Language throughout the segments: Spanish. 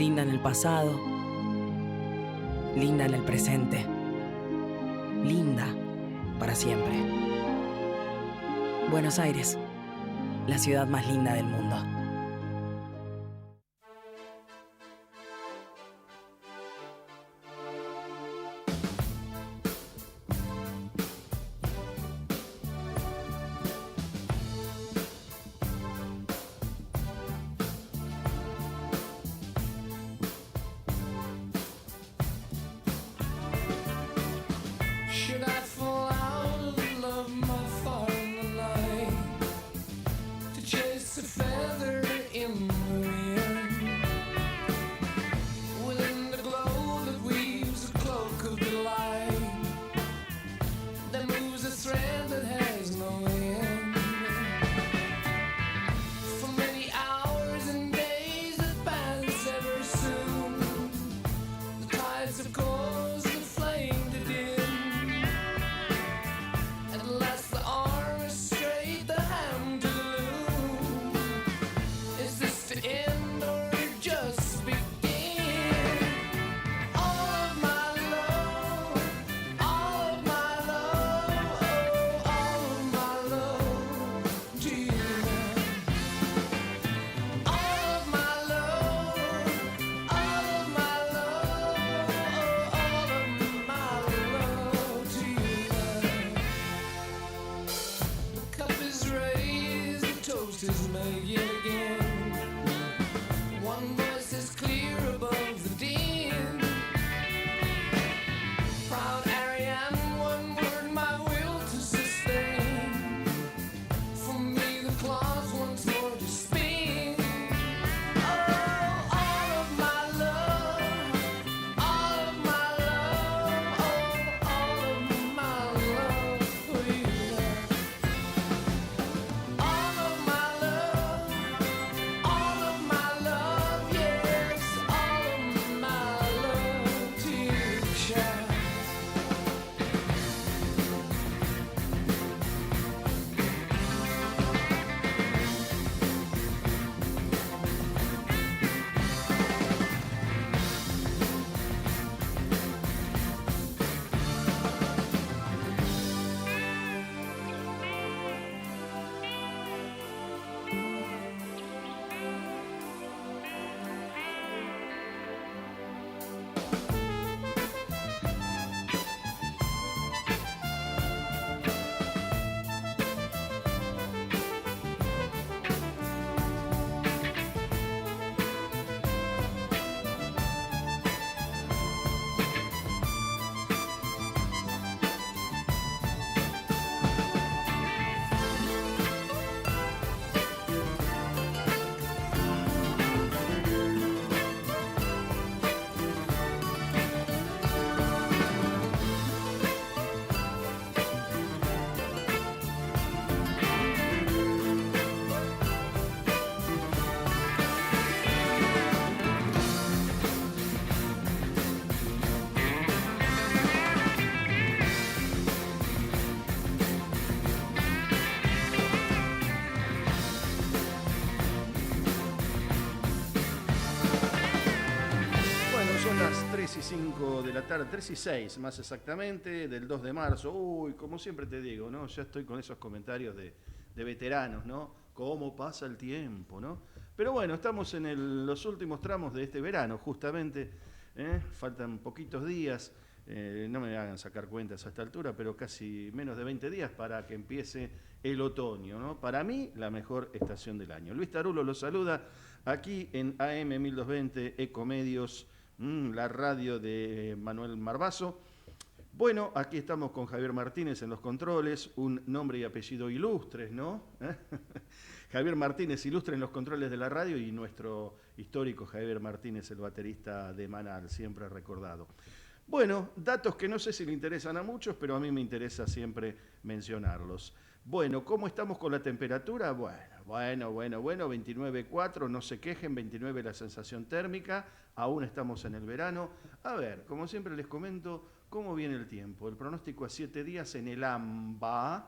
Linda en el pasado, linda en el presente, linda para siempre. Buenos Aires, la ciudad más linda del mundo. Y 5 de la tarde, 3 y 6 más exactamente, del 2 de marzo. Uy, como siempre te digo, ¿no? Ya estoy con esos comentarios de veteranos, ¿no? ¿Cómo pasa el tiempo, ¿no? Pero bueno, estamos en los últimos tramos de este verano, justamente. Faltan poquitos días, no me hagan sacar cuentas a esta altura, pero casi menos de 20 días para que empiece el otoño, ¿no? Para mí, la mejor estación del año. Luis Tarulo los saluda aquí en AM 1220 Ecomedios, la radio de Manuel Marbazo. Bueno, aquí estamos con Javier Martínez en los controles, un nombre y apellido ilustres, ¿no? Javier Martínez, ilustre en los controles de la radio, y nuestro histórico Javier Martínez, el baterista de Manal, siempre recordado. Bueno, datos que no sé si le interesan a muchos, pero a mí me interesa siempre mencionarlos. Bueno, ¿cómo estamos con la temperatura? Bueno, 29,4, no se quejen, 29 la sensación térmica, aún estamos en el verano. A ver, como siempre les comento, ¿cómo viene el tiempo? El pronóstico a 7 días en el AMBA.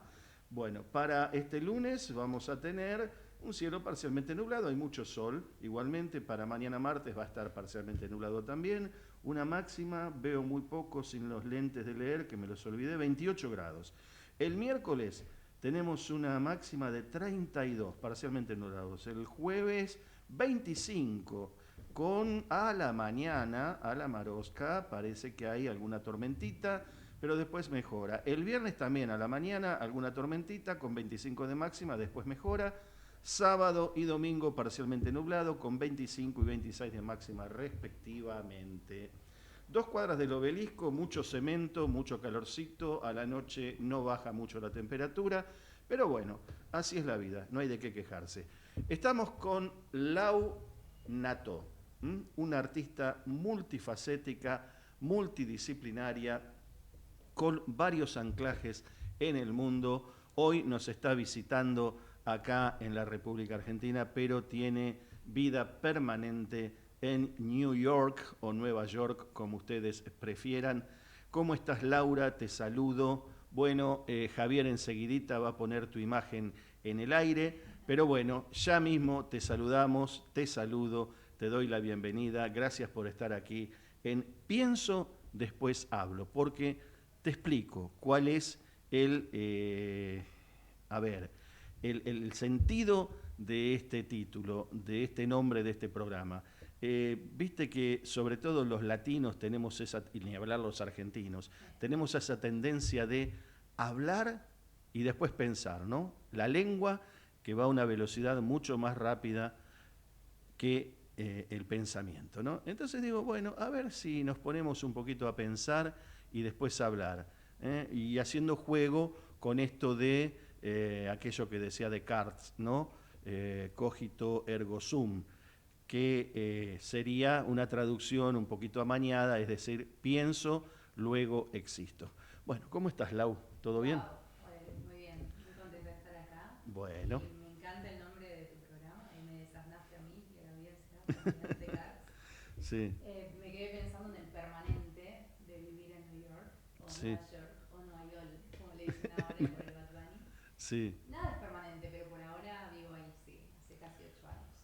Bueno, para este lunes vamos a tener un cielo parcialmente nublado, hay mucho sol, igualmente para mañana martes va a estar parcialmente nublado también, una máxima, veo muy poco sin los lentes de leer, que me los olvidé, 28 grados. El miércoles tenemos una máxima de 32, parcialmente nublados. El jueves 25, con a la mañana, a la marosca, parece que hay alguna tormentita, pero después mejora. El viernes también a la mañana alguna tormentita con 25 de máxima, después mejora. Sábado y domingo parcialmente nublado con 25 y 26 de máxima respectivamente. 2 cuadras del Obelisco, mucho cemento, mucho calorcito, a la noche no baja mucho la temperatura, pero bueno, así es la vida, no hay de qué quejarse. Estamos con Lau Nató, una artista multifacética, multidisciplinaria, con varios anclajes en el mundo. Hoy nos está visitando acá en la República Argentina, pero tiene vida permanente en New York o Nueva York, como ustedes prefieran. ¿Cómo estás, Laura? Te saludo. Bueno, Javier enseguidita va a poner tu imagen en el aire, pero bueno, ya mismo te saludamos, te saludo, te doy la bienvenida. Gracias por estar aquí en Pienso, después hablo, porque te explico cuál es el sentido de este título, de este nombre de este programa. Viste que sobre todo los latinos tenemos esa, y ni hablar los argentinos, tenemos esa tendencia de hablar y después pensar, ¿no? La lengua que va a una velocidad mucho más rápida que el pensamiento, ¿no? Entonces digo, bueno, a ver si nos ponemos un poquito a pensar y después a hablar, y haciendo juego con esto de aquello que decía Descartes, ¿no? Cogito ergo sum, que sería una traducción un poquito amañada, es decir, pienso, luego existo. Bueno, ¿cómo estás, Lau? ¿Todo bien? Muy bien, muy contenta de estar acá. Bueno. Y me encanta el nombre de tu programa, ahí me desasnaste a mí y a la audiencia, Descartes. Sí. Me quedé pensando en el permanente de vivir en New York, o Sí. Nueva York, o Nueva York, como le dicen ahora por el Bad Bunny. Sí. Nada es permanente, pero por ahora vivo ahí, sí, hace casi 8 años.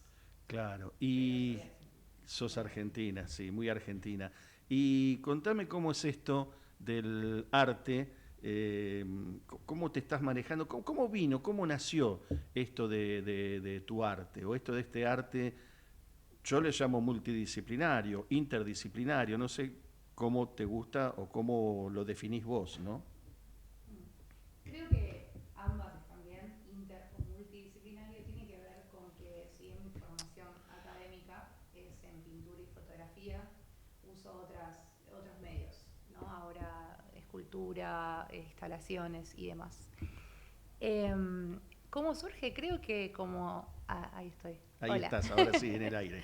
Claro, y Pero sos argentina, sí, muy argentina. Y contame cómo es esto del arte, cómo te estás manejando, cómo vino, cómo nació esto de tu arte, o esto de este arte, yo le llamo multidisciplinario, interdisciplinario, no sé cómo te gusta o cómo lo definís vos, ¿no? creo que ambas están bien, inter o multidisciplinario, tiene que ver con que si bien mi formación académica es en pintura y fotografía, uso otros medios, ¿no? Ahora escultura, instalaciones y demás. ¿Cómo surge? Creo que como... ahí estoy. Ahí Hola. estás, ahora sí, en el aire.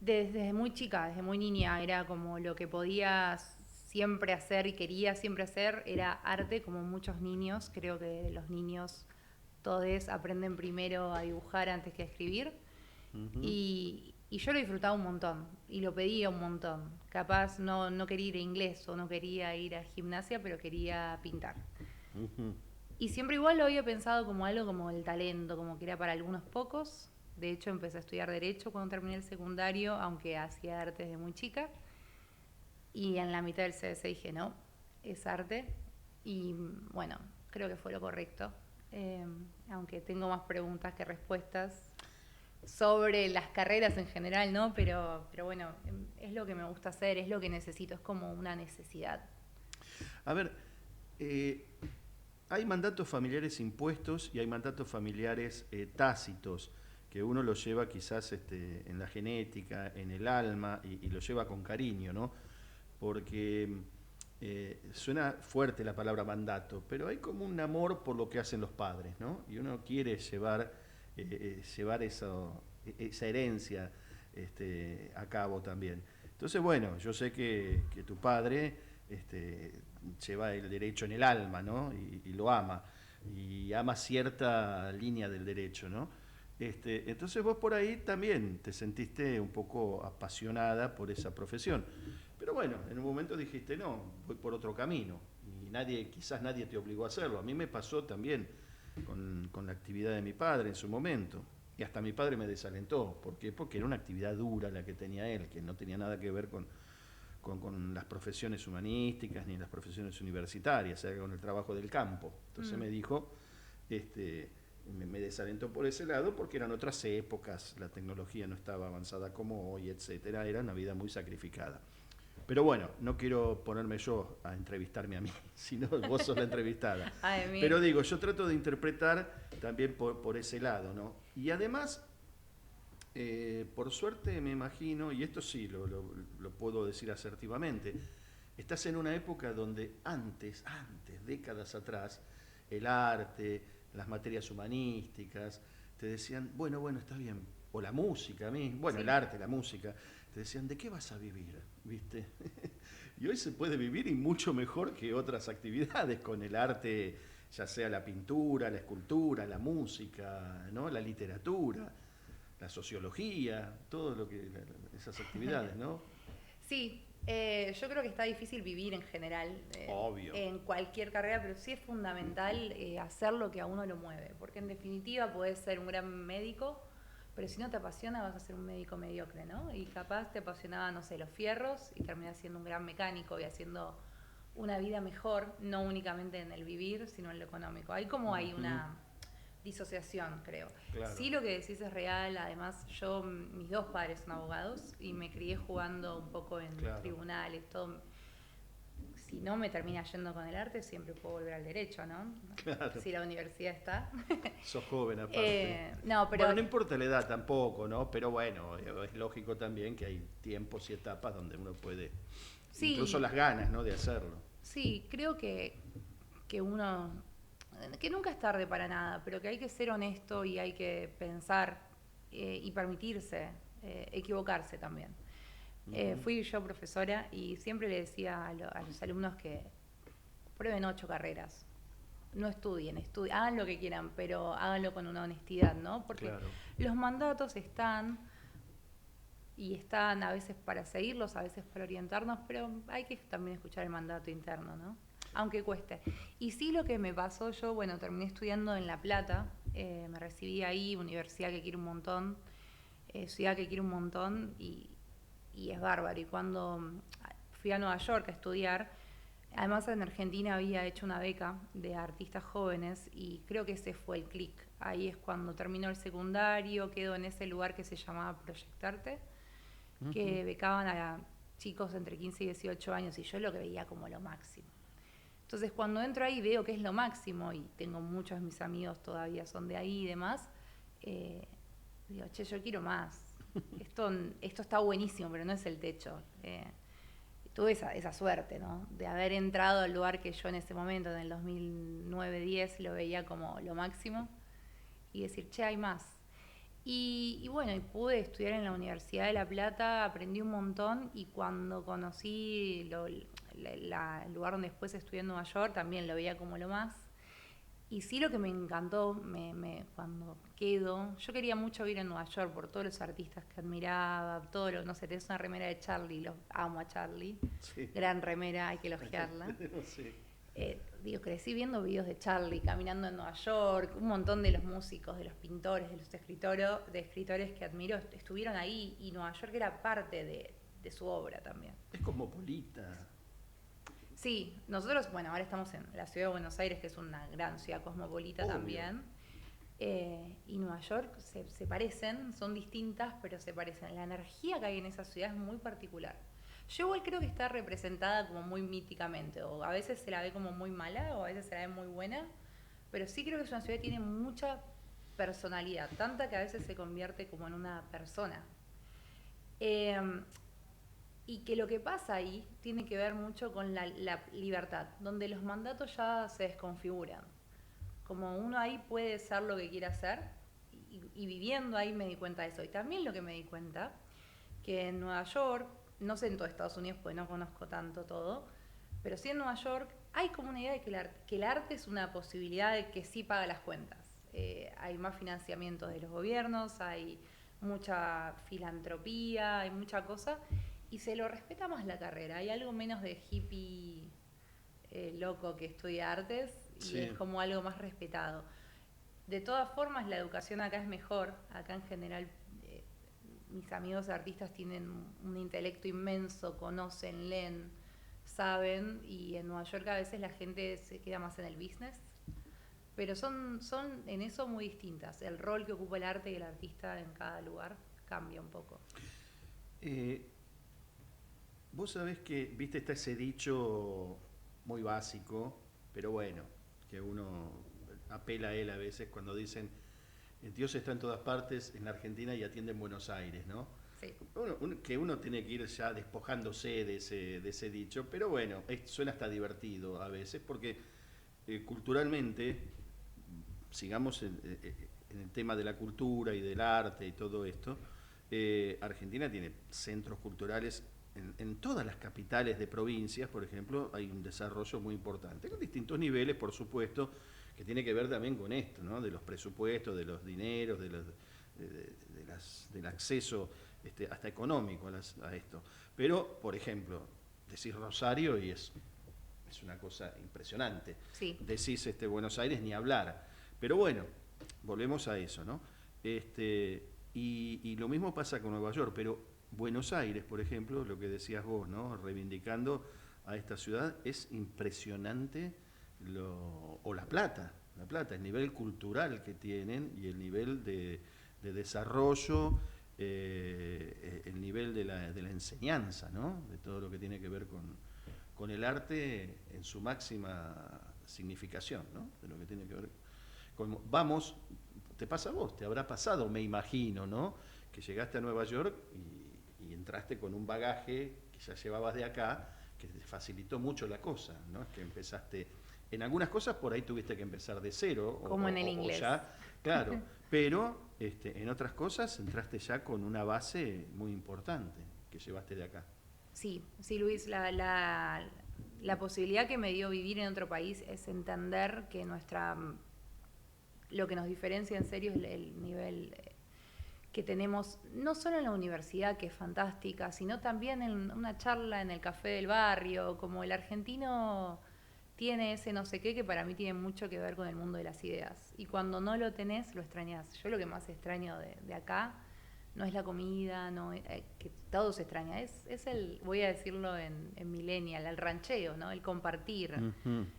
Desde muy chica, desde muy niña, era como lo que podía siempre hacer y quería siempre hacer, era arte, como muchos niños. Creo que los niños todos aprenden primero a dibujar antes que a escribir. Ujú. Y yo lo disfrutaba un montón y lo pedía un montón. Capaz no quería ir a inglés o no quería ir a gimnasia, pero quería pintar. Ujú. Y siempre igual lo había pensado como algo como el talento, como que era para algunos pocos. De hecho, empecé a estudiar Derecho cuando terminé el secundario, aunque hacía arte desde muy chica. Y en la mitad del CS dije, no, es arte. Y bueno, creo que fue lo correcto. Aunque tengo más preguntas que respuestas sobre las carreras en general, ¿no? Pero bueno, es lo que me gusta hacer, es lo que necesito, es como una necesidad. A ver, hay mandatos familiares impuestos y hay mandatos familiares tácitos, que uno los lleva quizás en la genética, en el alma, y lo lleva con cariño, ¿no? Porque suena fuerte la palabra mandato, pero hay como un amor por lo que hacen los padres, ¿no? Y uno quiere llevar esa herencia a cabo también. Entonces, bueno, yo sé que tu padre lleva el derecho en el alma, ¿no? Y lo ama, y ama cierta línea del derecho, ¿no? Entonces vos por ahí también te sentiste un poco apasionada por esa profesión. Pero bueno, en un momento dijiste, no, voy por otro camino. Y quizás nadie te obligó a hacerlo. A mí me pasó también con la actividad de mi padre en su momento. Y hasta mi padre me desalentó. ¿Por qué? Porque era una actividad dura la que tenía él, que no tenía nada que ver con las profesiones humanísticas ni las profesiones universitarias, era con el trabajo del campo. Entonces me dijo, me desalentó por ese lado porque eran otras épocas, la tecnología no estaba avanzada como hoy, etcétera, era una vida muy sacrificada. Pero bueno, no quiero ponerme yo a entrevistarme a mí, sino vos sos la entrevistada. Ay, Pero digo, yo trato de interpretar también por ese lado, ¿no? Y además, por suerte me imagino, y esto sí lo puedo decir asertivamente, estás en una época donde antes, décadas atrás, el arte, las materias humanísticas, te decían, bueno, está bien, o la música, a mí, bueno, Sí. el arte, la música, te decían, ¿de qué vas a vivir? ¿Viste? Y hoy se puede vivir y mucho mejor que otras actividades con el arte, ya sea la pintura, la escultura, la música, ¿no? La literatura, la sociología, todo lo que esas actividades, ¿no? Sí, yo creo que está difícil vivir en general, Obvio. en cualquier carrera, pero sí es fundamental hacer lo que a uno lo mueve, porque en definitiva podés ser un gran médico, pero si no te apasiona vas a ser un médico mediocre, ¿no? Y capaz te apasionaba, no sé, los fierros y terminás siendo un gran mecánico y haciendo una vida mejor, no únicamente en el vivir, sino en lo económico. Hay como hay una disociación, creo. Claro. Sí, lo que decís es real. Además, mis dos padres son abogados y me crié jugando un poco en Claro. tribunales, todo. Si no me termina yendo con el arte, siempre puedo volver al derecho, ¿no? Claro. Si la universidad está. Sos joven aparte. No, pero Bueno, no importa la edad tampoco, ¿no? Pero bueno, es lógico también que hay tiempos y etapas donde uno puede, sí, incluso las ganas, ¿no? De hacerlo. sí, creo que uno, que nunca es tarde para nada, pero que hay que ser honesto y hay que pensar y permitirse equivocarse también. Fui yo profesora y siempre le decía a los alumnos que prueben 8 carreras. No estudien, hagan lo que quieran, pero háganlo con una honestidad, ¿no? Porque Claro. los mandatos están a veces para seguirlos, a veces para orientarnos, pero hay que también escuchar el mandato interno, ¿no? Aunque cueste. Y sí, lo que me pasó, yo, bueno, terminé estudiando en La Plata, me recibí ahí, universidad que quiero un montón, ciudad que quiero un montón, y es bárbaro. Y cuando fui a Nueva York a estudiar, además en Argentina había hecho una beca de artistas jóvenes y creo que ese fue el clic. Ahí es cuando terminó el secundario, quedo en ese lugar que se llamaba Proyectarte, que becaban a chicos entre 15 y 18 años y yo lo que veía como lo máximo. Entonces cuando entro ahí veo que es lo máximo y tengo muchos de mis amigos todavía son de ahí y demás, digo, che, yo quiero más. Esto está buenísimo, pero no es el techo. Tuve esa suerte, ¿no? De haber entrado al lugar que yo en ese momento, en el 2009-10, lo veía como lo máximo y decir, che, hay más. Y bueno, y pude estudiar en la Universidad de La Plata, aprendí un montón y cuando conocí el lugar donde después estudié en Nueva York, también lo veía como lo más. Y sí, lo que me encantó cuando quedo, yo quería mucho ir a Nueva York por todos los artistas que admiraba, no sé, tenés una remera de Charlie, lo amo a Charlie, Sí. gran remera, hay que elogiarla. Sí. Crecí viendo videos de Charlie caminando en Nueva York, un montón de los músicos, de los pintores, de los escritores que admiro estuvieron ahí y Nueva York era parte de su obra también. Es cosmopolita. Sí, nosotros, bueno, ahora estamos en la ciudad de Buenos Aires, que es una gran ciudad cosmopolita Obvio. también. Y Nueva York se parecen, son distintas, pero se parecen. La energía que hay en esa ciudad es muy particular. Yo igual creo que está representada como muy míticamente, o a veces se la ve como muy mala, o a veces se la ve muy buena, pero sí creo que es una ciudad que tiene mucha personalidad, tanta que a veces se convierte como en una persona. Y que lo que pasa ahí tiene que ver mucho con la libertad, donde los mandatos ya se desconfiguran. Como uno ahí puede ser lo que quiera hacer, y viviendo ahí me di cuenta de eso. Y también lo que me di cuenta, que en Nueva York, no sé en todo Estados Unidos porque no conozco tanto todo, pero sí en Nueva York hay como una idea de que el arte es una posibilidad de que sí paga las cuentas. Hay más financiamiento de los gobiernos, hay mucha filantropía, hay mucha cosa, y se lo respeta más la carrera. Hay algo menos de hippie loco que estudia artes y Sí. es como algo más respetado. De todas formas, la educación acá es mejor. Acá en general, mis amigos artistas tienen un intelecto inmenso, conocen, leen, saben, y en Nueva York a veces la gente se queda más en el business. Pero son en eso muy distintas. El rol que ocupa el arte y el artista en cada lugar cambia un poco. Vos sabés que, viste, está ese dicho muy básico, pero bueno, que uno apela a él a veces cuando dicen, Dios está en todas partes, en la Argentina y atiende en Buenos Aires, ¿no? Sí. Que uno tiene que ir ya despojándose de ese dicho, pero bueno, suena hasta divertido a veces, porque culturalmente, sigamos en el tema de la cultura y del arte y todo esto, Argentina tiene centros culturales en todas las capitales de provincias, por ejemplo, hay un desarrollo muy importante, con distintos niveles, por supuesto, que tiene que ver también con esto, ¿no? De los presupuestos, de los dineros, del acceso hasta económico a esto. Pero, por ejemplo, decís Rosario y es una cosa impresionante. Sí. Decís Buenos Aires, ni hablar. Pero bueno, volvemos a eso, ¿no? Y lo mismo pasa con Nueva York, pero Buenos Aires, por ejemplo, lo que decías vos, ¿no? Reivindicando a esta ciudad, es impresionante, o La Plata, el nivel cultural que tienen y el nivel de desarrollo, el nivel de la enseñanza, ¿no? De todo lo que tiene que ver con el arte en su máxima significación, ¿no? De lo que tiene que ver con... Vamos, te pasa a vos, te habrá pasado, me imagino, ¿no? Que llegaste a Nueva York y entraste con un bagaje que ya llevabas de acá, que te facilitó mucho la cosa, ¿no? Es que empezaste... En algunas cosas por ahí tuviste que empezar de cero. Como en el inglés. Ya, claro, pero en otras cosas entraste ya con una base muy importante que llevaste de acá. Sí, Luis, la posibilidad que me dio vivir en otro país es entender que lo que nos diferencia en serio es el nivel que tenemos, no solo en la universidad, que es fantástica, sino también en una charla en el café del barrio, como el argentino tiene ese no sé qué que para mí tiene mucho que ver con el mundo de las ideas. Y cuando no lo tenés, lo extrañás. Yo lo que más extraño de acá no es la comida, no, que todo se extraña, es voy a decirlo en millennial, el rancheo, ¿no? El compartir,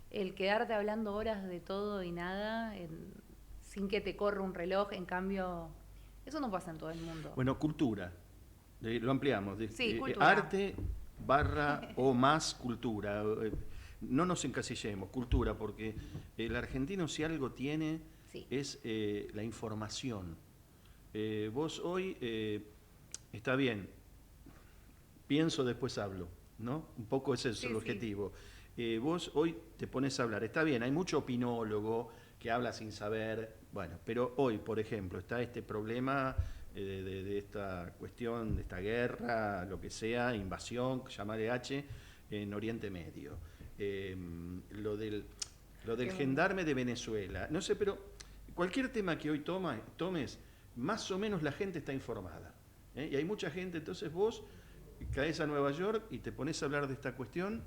el quedarte hablando horas de todo y nada, sin que te corra un reloj. En cambio, eso no pasa en todo el mundo. Bueno, cultura, lo ampliamos. Sí, cultura. Arte / o más cultura. No nos encasillemos, cultura, porque el argentino si algo tiene sí. es la información. Vos hoy, está bien, pienso, después hablo, ¿no? Un poco ese es el objetivo. Vos hoy te pones a hablar, está bien, hay mucho opinólogo que habla sin saber, bueno, pero hoy, por ejemplo, está este problema de esta cuestión, de esta guerra, lo que sea, invasión, llamarle H, en Oriente Medio. Lo del gendarme de Venezuela, no sé, pero cualquier tema que hoy tomes, más o menos la gente está informada, ¿eh? Y hay mucha gente, entonces vos caes a Nueva York y te pones a hablar de esta cuestión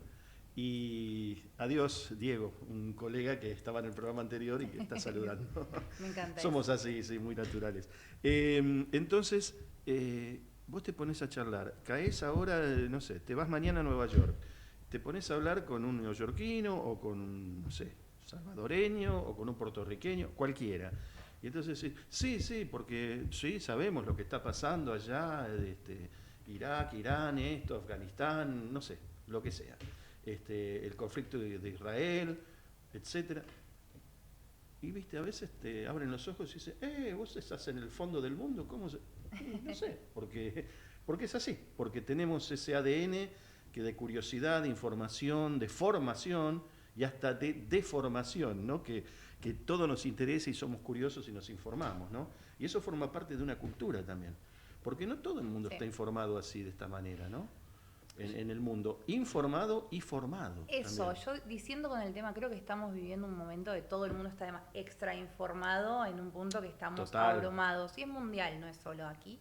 y adiós, Diego, un colega que estaba en el programa anterior y que está saludando. Me encanta. Somos así, sí, muy naturales. Entonces, vos te pones a charlar, caes ahora, no sé, te vas mañana a Nueva York, te pones a hablar con un neoyorquino o con un, no sé, salvadoreño o con un puertorriqueño, cualquiera. Y entonces, sí, porque sí, sabemos lo que está pasando allá, Irak, Irán, Afganistán, no sé, lo que sea. El conflicto de Israel, etcétera. Y viste, a veces te abren los ojos y dicen, vos estás en el fondo del mundo, ¿cómo se...? No sé, porque es así, porque tenemos ese ADN que de curiosidad, de información, de formación y hasta de deformación, ¿no? Que todo nos interesa y somos curiosos y nos informamos, ¿no? Y eso forma parte de una cultura también, porque no todo el mundo está informado así, de esta manera, ¿no? En el mundo, informado y formado. Eso, también. yo diciendo con el tema, creo que estamos viviendo un momento de todo el mundo está además extra informado en un punto que estamos abrumados. Y es mundial, no es solo aquí.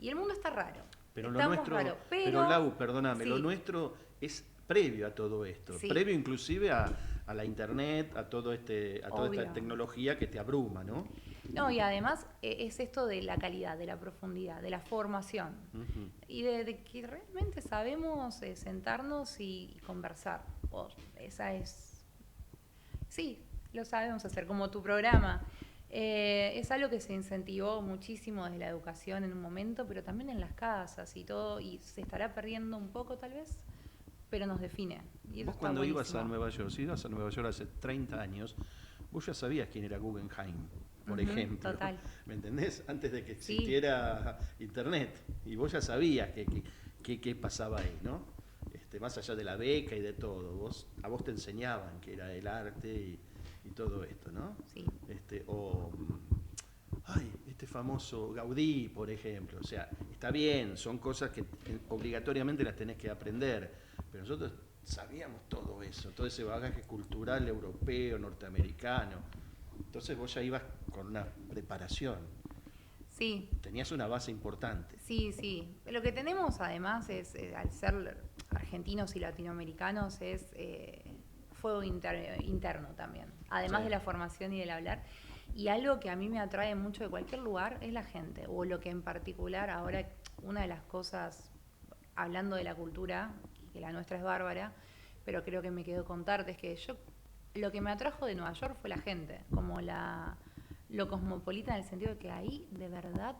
Y el mundo está raro. Pero lo nuestro, raro, pero Lau, perdóname, sí. Lo nuestro es previo a todo esto, Sí. previo inclusive a a la internet, a toda esta Obvio. tecnología que te abruma, ¿no? No, y además es esto de la calidad, de la profundidad, de la formación Ujú. y de que realmente sabemos sentarnos y conversar. Esa es... Sí, lo sabemos hacer, como tu programa. Es algo que se incentivó muchísimo desde la educación en un momento, pero también en las casas y todo, y se estará perdiendo un poco tal vez, pero nos define. Y eso Vos está cuando ibas a buenísimo. Nueva York, si ibas a Nueva York hace 30 años, vos ya sabías quién era Guggenheim, por Ujú, ejemplo. total. ¿Me entendés? Antes de que Sí, existiera internet. Y vos ya sabías qué pasaba ahí, ¿no? Más allá de la beca y de todo, a vos te enseñaban que era el arte y todo esto, ¿no? sí. Este famoso Gaudí, por ejemplo. O sea, está bien, son cosas que obligatoriamente las tenés que aprender, pero nosotros sabíamos todo eso, todo ese bagaje cultural europeo, norteamericano. Entonces vos ya ibas con una preparación, Sí, tenías una base importante. sí, sí. Lo que tenemos además es, al ser argentinos y latinoamericanos, es fuego interno también, además Sí. de la formación y del hablar. Y algo que a mí me atrae mucho de cualquier lugar es la gente, o lo que en particular ahora, una de las cosas, hablando de la cultura, que la nuestra es bárbara, pero creo que me quedó contarte, es que lo que me atrajo de Nueva York fue la gente, como lo cosmopolita en el sentido de que ahí de verdad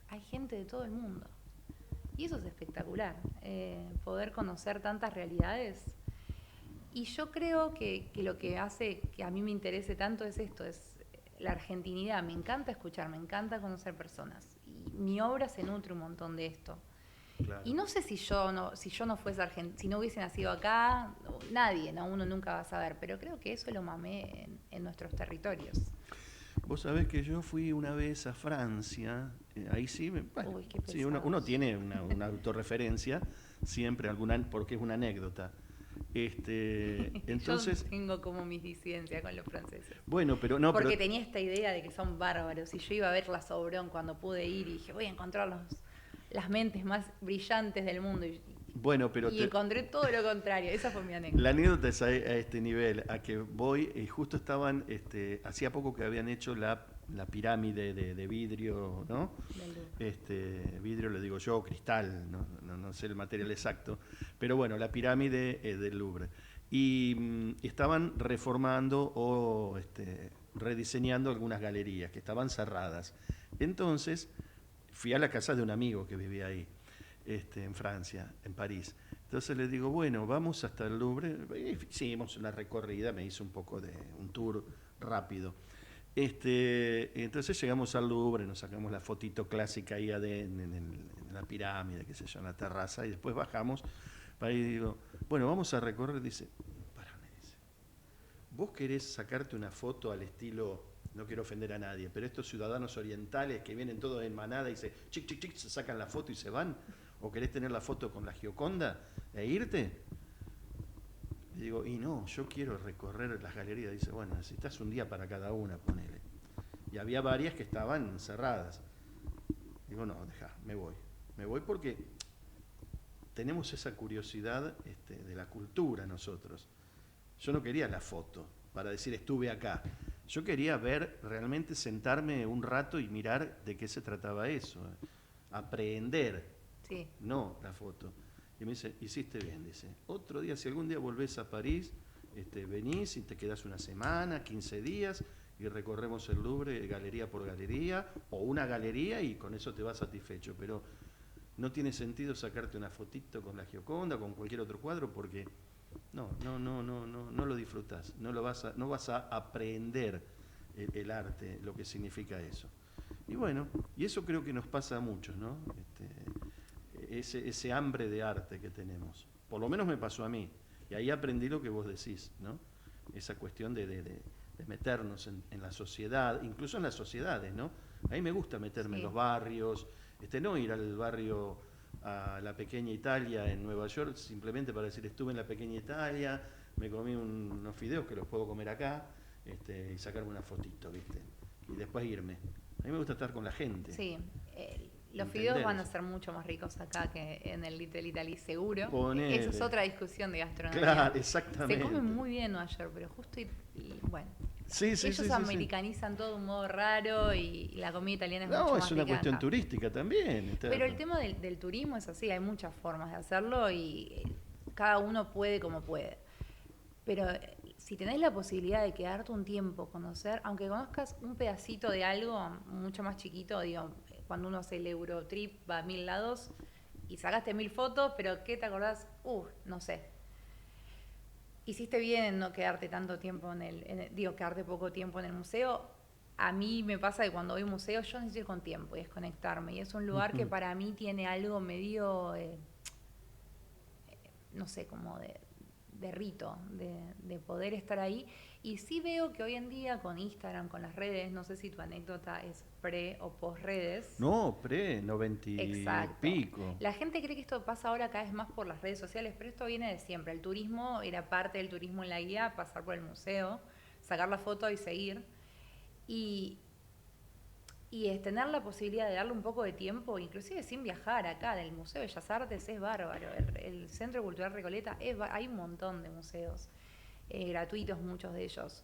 hay gente de todo el mundo. Y eso es espectacular, poder conocer tantas realidades. Y yo creo que lo que hace que a mí me interese tanto es esto, es la argentinidad. Me encanta escuchar, me encanta conocer personas. Y mi obra se nutre un montón de esto. Claro. Y no sé si yo no fuese argentina, si no hubiese nacido acá, nadie, ¿no? Uno nunca va a saber, pero creo que eso lo mamé en nuestros territorios. Vos sabés que yo fui una vez a Francia, ahí sí, bueno, Uy, qué sí, uno pesados. tiene una autorreferencia, siempre porque es una anécdota. Yo Entonces, tengo como mis disidencias con los franceses. bueno, pero no, pero Porque tenía esta idea de que son bárbaros y yo iba a ver la Sobrón cuando pude ir y dije, voy a encontrar las mentes más brillantes del mundo bueno, y encontré todo lo contrario. Esa fue mi anécdota. la anécdota es a este nivel, a que voy, y justo estaban, hacía poco que habían hecho la pirámide de vidrio, ¿no? Del Louvre. Vidrio le digo yo, cristal, no sé el material exacto, pero bueno, la pirámide del Louvre. Y estaban reformando o rediseñando algunas galerías que estaban cerradas. Entonces, fui a la casa de un amigo que vivía ahí, en Francia, en París. Entonces le digo, bueno, vamos hasta el Louvre. Hicimos una recorrida, me hizo un poco de un tour rápido. Entonces llegamos al Louvre, nos sacamos la fotito clásica ahí en la pirámide, qué sé yo, en la terraza, y después bajamos. Ahí digo, bueno, vamos a recorrer. Dice, pará, me dice, ¿vos querés sacarte una foto al estilo, no quiero ofender a nadie, pero estos ciudadanos orientales que vienen todos en manada y se chic, chic, chic, se sacan la foto y se van? ¿O querés tener la foto con la Gioconda e irte? Le digo, y no, yo quiero recorrer las galerías. Dice, bueno, necesitas un día para cada una, ponele. Y había varias que estaban cerradas. Digo, no, deja, me voy. Me voy porque tenemos esa curiosidad de la cultura nosotros. Yo no quería la foto para decir estuve acá. Yo quería ver, realmente sentarme un rato y mirar de qué se trataba eso. Aprender, Sí. no la foto. Y me dice, hiciste bien, dice. Otro día, si algún día volvés a París, venís y te quedás una semana, 15 días, y recorremos el Louvre galería por galería, o una galería y con eso te vas satisfecho. Pero no tiene sentido sacarte una fotito con la Gioconda, con cualquier otro cuadro, porque no lo disfrutás, no vas a aprender el arte, lo que significa eso. Y bueno, y eso creo que nos pasa a muchos, ¿no? Ese hambre de arte que tenemos. Por lo menos me pasó a mí. Y ahí aprendí lo que vos decís, ¿no? Esa cuestión de meternos en la sociedad, incluso en las sociedades, ¿no? A mí me gusta meterme en los barrios, no ir al barrio a la pequeña Italia en Nueva York simplemente para decir estuve en la pequeña Italia, me comí unos fideos que los puedo comer acá, y sacarme una fotito, ¿viste? Y después irme. A mí me gusta estar con la gente. Sí, Los ¿entendés? fideos van a ser mucho más ricos acá que en el Little Italy, seguro. Ponele. Eso es otra discusión de gastronomía. Claro, exactamente. Se come muy bien en Nueva York, pero justo bueno. Sí, Ellos americanizan todo de un modo raro y la comida italiana es mucho No, más es una rica cuestión acá. turística también. Pero el tema del turismo es así, hay muchas formas de hacerlo y cada uno puede como puede. Pero si tenés la posibilidad de quedarte un tiempo, conocer, aunque conozcas un pedacito de algo mucho más chiquito, digo, cuando uno hace el Eurotrip, va a 1000 lados y sacaste 1000 fotos, pero ¿qué te acordás? No sé. Hiciste bien en no quedarte tanto tiempo quedarte poco tiempo en el museo. A mí me pasa que cuando voy a un museo yo necesito ir con tiempo y desconectarme. Y es un lugar que para mí tiene algo medio, no sé, como de rito, de poder estar ahí. Y sí veo que hoy en día con Instagram, con las redes, no sé si tu anécdota es pre o post redes. No, 90 y Exacto. pico. La gente cree que esto pasa ahora cada vez más por las redes sociales, pero esto viene de siempre. El turismo era parte del turismo en la guía, pasar por el museo, sacar la foto y seguir. Y es tener la posibilidad de darle un poco de tiempo, inclusive sin viajar acá, del Museo de Bellas Artes es bárbaro. El Centro Cultural Recoleta, hay un montón de museos, gratuitos muchos de ellos.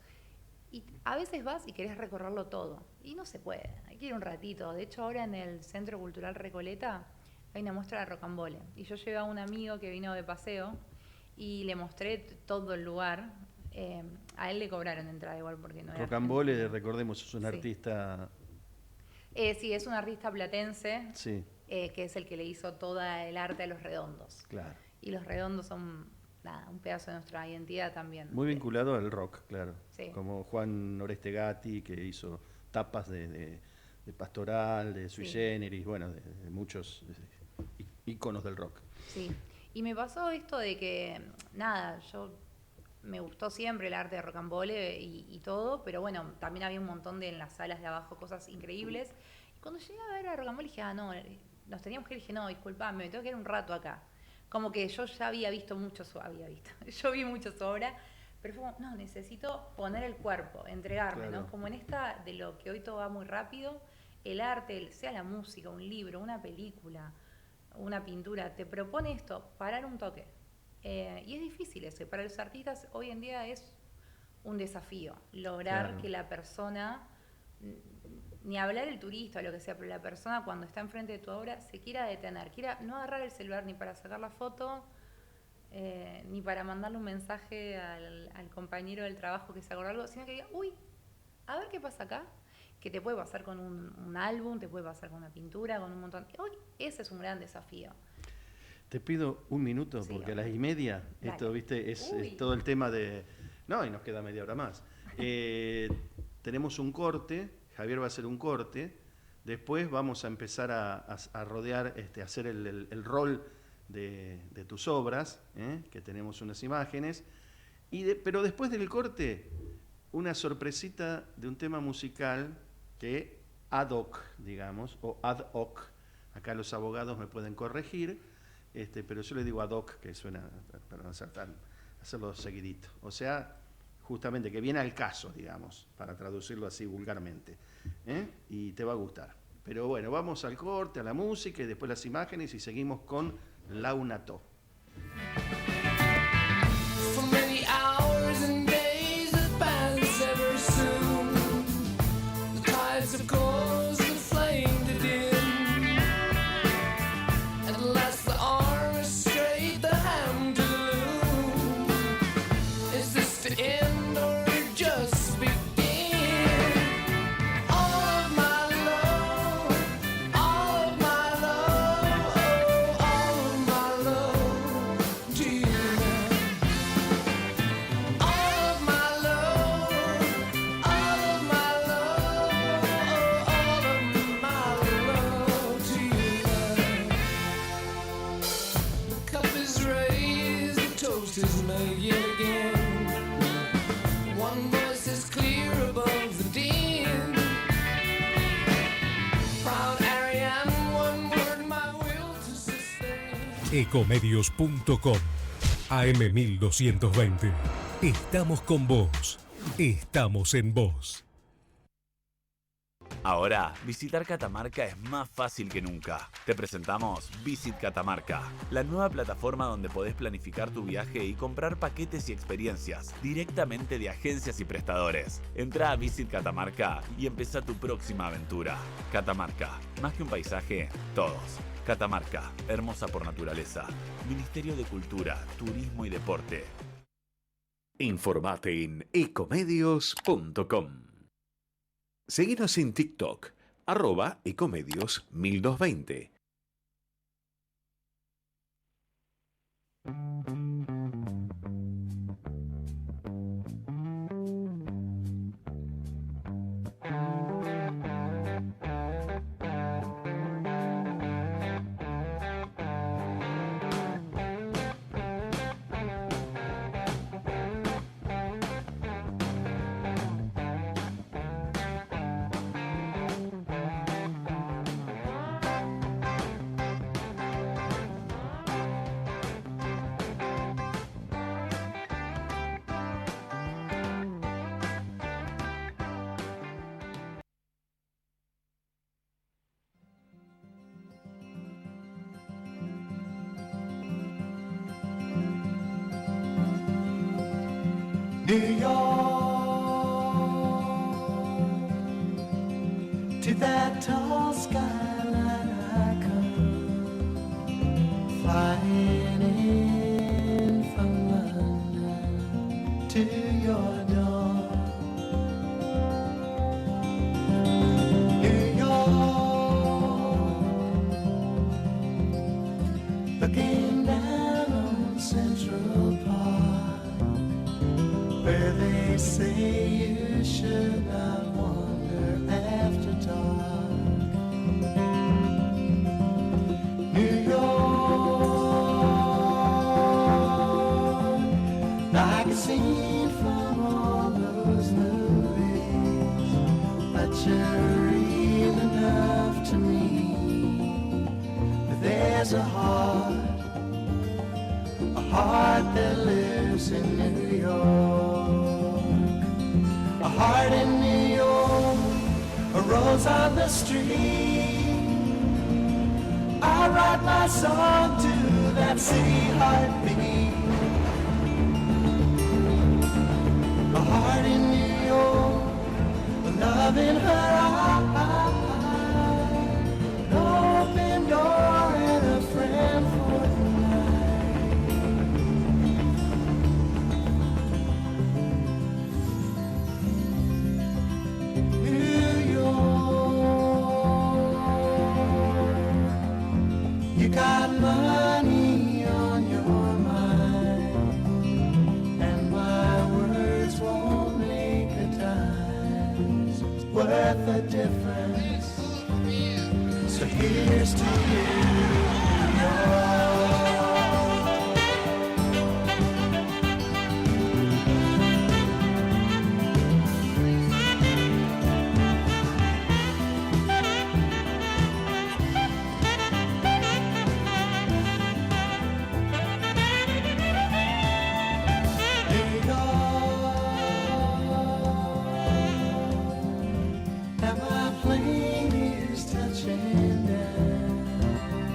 Y a veces vas y querés recorrerlo todo, y no se puede, hay que ir un ratito. De hecho, ahora en el Centro Cultural Recoleta hay una muestra de rocambole, y yo llevé a un amigo que vino de paseo, y le mostré todo el lugar. A él le cobraron entrada igual porque no era Rocambole, argentino. recordemos, es un Sí. artista... Sí, es un artista platense, Sí, que es el que le hizo toda el arte a Los Redondos. claro. Y Los Redondos son un pedazo de nuestra identidad también. Muy vinculado al rock, claro. Sí. Como Juan Oreste Gatti, que hizo tapas de Pastoral, de Sui Sí. Generis, bueno, de muchos íconos del rock. Sí. Y me pasó esto de que, yo me gustó siempre el arte de rocambole y todo, pero bueno, también había un montón de en las salas de abajo cosas increíbles. Y cuando llegué a ver a rocambole dije, no, nos teníamos que ir, dije, no, disculpame, me tengo que ir un rato acá. Como que yo ya había visto mucho yo vi mucho su obra, pero fue como, no, necesito poner el cuerpo, entregarme, Claro. ¿no? Como en esta de lo que hoy todo va muy rápido, el arte, sea la música, un libro, una película, una pintura, te propone esto, parar un toque. Y es difícil eso, para los artistas hoy en día es un desafío, lograr Claro. que la persona, ni hablar el turista o lo que sea, pero la persona cuando está enfrente de tu obra se quiera detener, quiera no agarrar el celular ni para sacar la foto, ni para mandarle un mensaje al compañero del trabajo que se acordó algo, sino que diga, uy, a ver qué pasa acá, que te puede pasar con un álbum, te puede pasar con una pintura, con un montón. Hoy ese es un gran desafío. Te pido un minuto, Sí, porque a hombre. 1:30, Dale. esto, viste, es Uy. todo el tema de... No, y nos queda media hora más. Tenemos un corte, Javier va a hacer un corte, después vamos a empezar a rodear, a hacer el rol de tus obras, que tenemos unas imágenes, pero después del corte, una sorpresita de un tema musical que ad hoc, digamos, o ad hoc, acá los abogados me pueden corregir, pero yo le digo ad hoc, que suena, para no ser hacerlo seguidito. O sea, justamente que viene al caso, digamos, para traducirlo así vulgarmente. Y te va a gustar. Pero bueno, vamos al corte, a la música y después las imágenes y seguimos con Launato. For many hours and days that pass ever soon, the tides of coals that flamed it in. At last the arm is straight, the hand to the loom. Is this the end or just begin? All of my love, all of my love, oh, all of my love to you now. All of my love, all of my love, oh, all of my love to you now. The cup is raised, the toast is made yet again. One voice is clear above the din. Proud Ariane, one word, my will to sustain. Ecomedios.com AM1220. Estamos con vos. Estamos en vos. Ahora, visitar Catamarca es más fácil que nunca. Te presentamos Visit Catamarca, la nueva plataforma donde podés planificar tu viaje y comprar paquetes y experiencias directamente de agencias y prestadores. Entra a Visit Catamarca y empezá tu próxima aventura. Catamarca, más que un paisaje, todos. Catamarca, hermosa por naturaleza. Ministerio de Cultura, Turismo y Deporte. Informate en ecomedios.com. Seguinos en TikTok, @ecomedios1220. New York, to that tall skyline I come, flying in from London to your door. New York, looking down on Central Park, where they say you should not wander after dark. New York, like a scene from all those movies, but you're real enough to me. There's a heart that lives in New York. A heart in New York, a rose on the street. I write my song to that city heartbeat. A heart in New York, a love in her eyes, an open door and a friend for the night. New York, you got money on your mind, and my words won't make a dime. It's worth a difference. So here's to you, New York. New York, now my plane is touching down.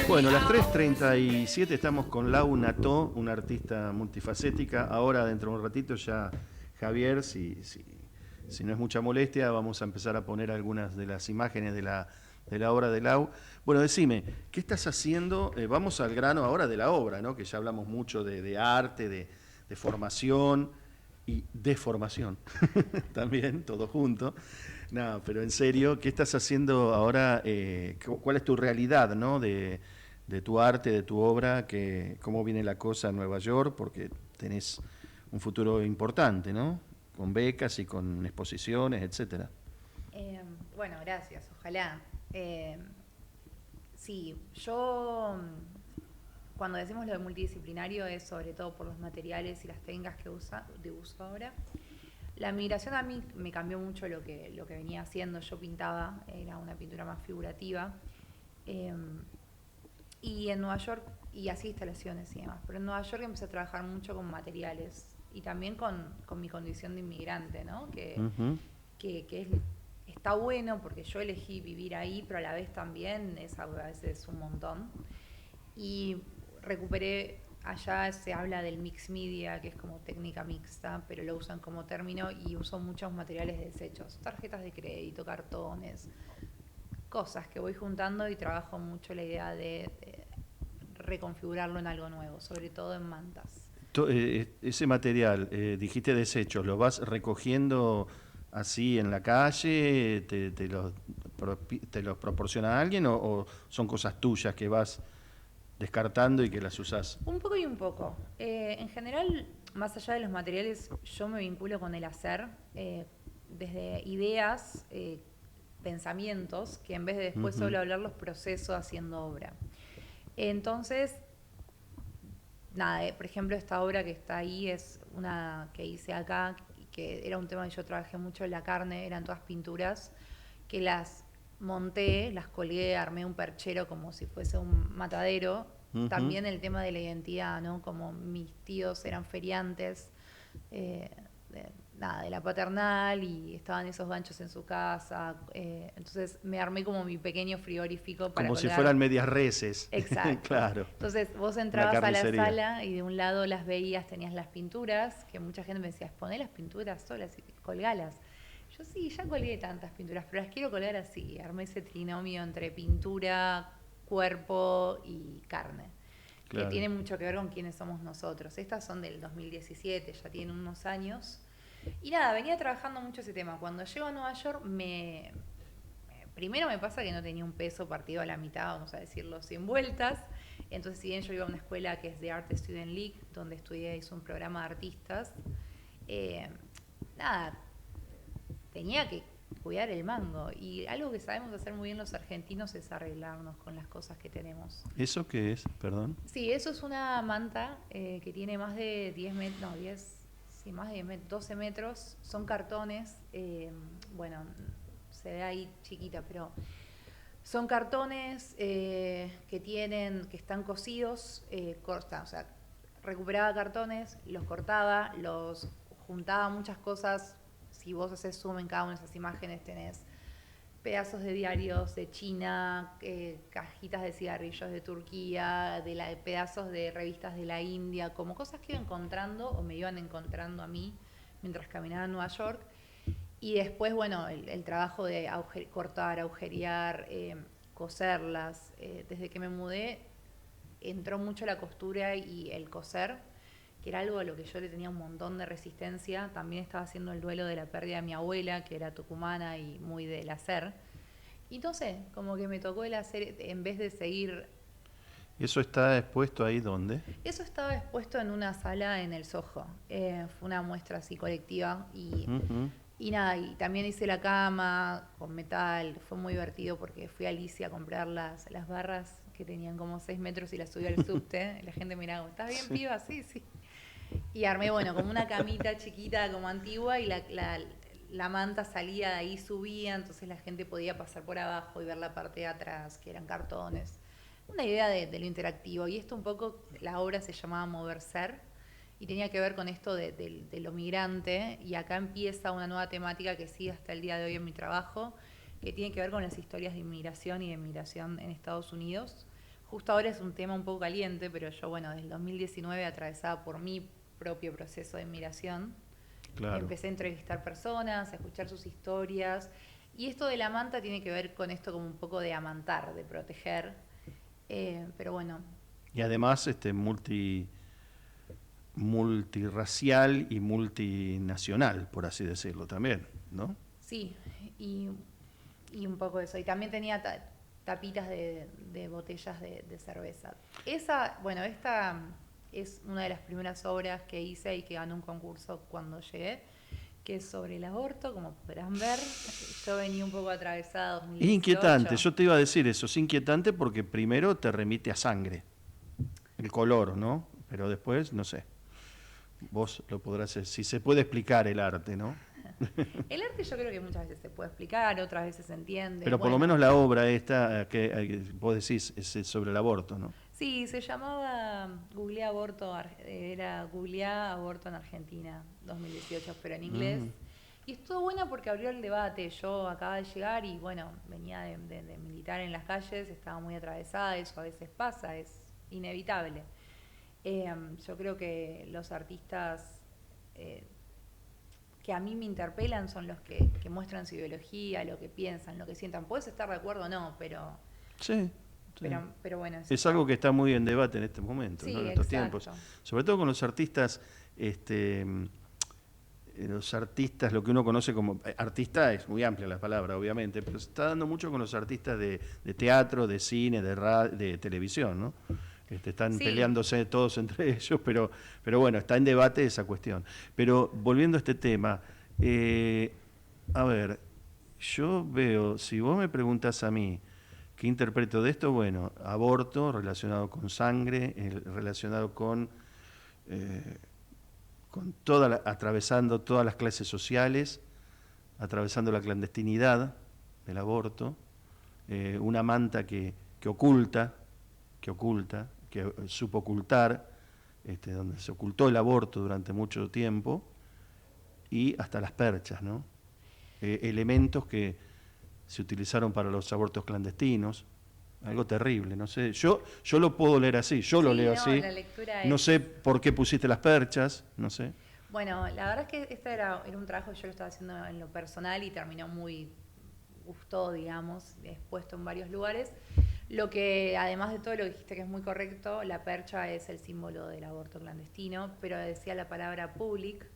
Bueno, a las 3:37 estamos con Lau Nató, una artista multifacética. Ahora, dentro de un ratito, ya Javier, si no es mucha molestia, vamos a empezar a poner algunas de las imágenes de la obra de Lau. Bueno, decime, ¿qué estás haciendo? Vamos al grano ahora de la obra, ¿no? Que ya hablamos mucho de arte, de formación y deformación. También, todo junto. No, pero en serio, ¿qué estás haciendo ahora? ¿Cuál es tu realidad, ¿no? De tu arte, de tu obra, cómo viene la cosa en Nueva York, porque tenés un futuro importante, ¿no? Con becas y con exposiciones, etcétera. Bueno, gracias, ojalá. Sí, yo cuando decimos lo de multidisciplinario es sobre todo por los materiales y las técnicas que uso ahora. La migración a mí me cambió mucho lo que venía haciendo. Yo pintaba, era una pintura más figurativa. Y en Nueva York, y hacía instalaciones y demás, pero en Nueva York empecé a trabajar mucho con materiales y también con mi condición de inmigrante, ¿no? Que está bueno porque yo elegí vivir ahí, pero a la vez también a veces es un montón. Y recuperé, allá se habla del mix media, que es como técnica mixta, pero lo usan como término y uso muchos materiales desechos, tarjetas de crédito, cartones, cosas que voy juntando y trabajo mucho la idea de reconfigurarlo en algo nuevo, sobre todo en mantas. Ese material, dijiste desechos, ¿lo vas recogiendo así en la calle? ¿Te los proporciona alguien o son cosas tuyas que vas descartando y que las usás? Un poco y un poco. En general, más allá de los materiales, yo me vinculo con el hacer, desde ideas, pensamientos, que en vez de después solo hablar los proceso haciendo obra. Entonces, nada, por ejemplo, esta obra que está ahí es una que hice acá, que era un tema que yo trabajé mucho en la carne, eran todas pinturas, que las monté, las colgué, armé un perchero como si fuese un matadero. También el tema de la identidad, ¿no? Como mis tíos eran feriantes, de la paternal, y estaban esos ganchos en su casa, entonces me armé como mi pequeño frigorífico para como si colgar. fueran medias reses. Exacto. Claro. Entonces vos entrabas a la sala y de un lado las veías, tenías las pinturas, que mucha gente me decía, exponé las pinturas solas y colgalas. Yo sí, ya colgué tantas pinturas, pero las quiero colgar así. Armé ese trinomio entre pintura, cuerpo y carne, Claro. que tiene mucho que ver con quiénes somos nosotros. Estas son del 2017, ya tienen unos años. Y nada, venía trabajando mucho ese tema. Cuando llego a Nueva York, primero me pasa que no tenía un peso partido a la mitad, vamos a decirlo, sin vueltas. Entonces, si bien yo iba a una escuela que es de Art Student League, donde estudié, hice un programa de artistas, nada, tenía que cuidar el mango. Y algo que sabemos hacer muy bien los argentinos es arreglarnos con las cosas que tenemos. ¿Eso qué es? Perdón. Sí, eso es una manta que tiene más de 10 metros, no, 10... Sí, más de 12 metros, son cartones, bueno, se ve ahí chiquita, pero son cartones que están cosidos, o sea, recuperaba cartones, los cortaba, los juntaba muchas cosas. Si vos haces zoom en cada una de esas imágenes tenés pedazos de diarios de China, cajitas de cigarrillos de Turquía, pedazos de revistas de la India, como cosas que iba encontrando o me iban encontrando a mí mientras caminaba en Nueva York. Y después, bueno, el trabajo de cortar, agujerear, coserlas. Desde que me mudé entró mucho la costura y el coser, que era algo a lo que yo le tenía un montón de resistencia. También estaba haciendo el duelo de la pérdida de mi abuela, que era tucumana y muy del hacer. Y no sé, como que me tocó el hacer en vez de seguir. ¿Eso está expuesto ahí dónde? Eso estaba expuesto en una sala en el Soho. Fue una muestra así colectiva y nada, y también hice la cama con metal. Fue muy divertido porque fui a Alicia a comprar las barras que tenían como 6 metros y las subí al subte. La gente miraba, ¿estás bien, piba? Sí, sí. Y armé, bueno, como una camita chiquita, como antigua, y la manta salía de ahí, subía, entonces la gente podía pasar por abajo y ver la parte de atrás, que eran cartones. Una idea de lo interactivo. Y esto un poco, la obra se llamaba Mover Ser, y tenía que ver con esto de lo migrante, y acá empieza una nueva temática que sigue hasta el día de hoy en mi trabajo, que tiene que ver con las historias de inmigración y de migración en Estados Unidos, justo ahora es un tema un poco caliente, pero yo, bueno, desde el 2019 atravesada por mi propio proceso de migración, Claro. empecé a entrevistar personas, a escuchar sus historias. Y esto de la manta tiene que ver con esto como un poco de amantar, de proteger. Pero bueno, Y además multirracial y multinacional, por así decirlo también, ¿no? sí, y un poco eso. Y también tenía tapitas de botellas de cerveza. Esta es una de las primeras obras que hice y que ganó un concurso cuando llegué, que es sobre el aborto, como podrán ver. Yo venía un poco atravesada 2018. Es inquietante, yo te iba a decir eso, es inquietante porque primero te remite a sangre, el color, ¿no? Pero después, no sé, vos lo podrás, si se puede explicar el arte, ¿no? El arte yo creo que muchas veces se puede explicar, otras veces se entiende. Pero por lo Bueno, menos la obra esta que vos decís es sobre el aborto, ¿no? sí, se llamaba Googleá Aborto, era Googleá Aborto en Argentina 2018, pero en inglés. Y estuvo bueno porque abrió el debate. Yo acababa de llegar y bueno, venía de militar en las calles, estaba muy atravesada, eso a veces pasa, es inevitable. Yo creo que los artistas que a mí me interpelan son los que muestran su ideología, lo que piensan, lo que sientan. Puedes estar de acuerdo o no, pero Sí. Sí. pero bueno. Es algo que está muy en debate en este momento, Sí, ¿no? En estos exacto. tiempos. Sobre todo con los artistas, lo que uno conoce como artista es muy amplia la palabra, obviamente, pero se está dando mucho con los artistas de teatro, de cine, de televisión, ¿no? Están Sí. peleándose todos entre ellos, pero bueno, está en debate esa cuestión. Pero volviendo a este tema, a ver, yo veo, si vos me preguntas a mí, ¿qué interpreto de esto? Bueno, aborto relacionado con sangre, relacionado con atravesando todas las clases sociales, atravesando la clandestinidad del aborto, una manta que oculta, que supo ocultar, donde se ocultó el aborto durante mucho tiempo, y hasta las perchas, ¿no? Elementos que se utilizaron para los abortos clandestinos, algo terrible, no sé, yo lo puedo leer así, yo lo Sí, leo no, así, la lectura no es- sé por qué pusiste las perchas, no sé. Bueno, la verdad es que este era un trabajo que yo lo estaba haciendo en lo personal y terminó muy gustó, digamos, expuesto en varios lugares. Lo que, además de todo lo que dijiste que es muy correcto, la percha es el símbolo del aborto clandestino, pero decía la palabra public,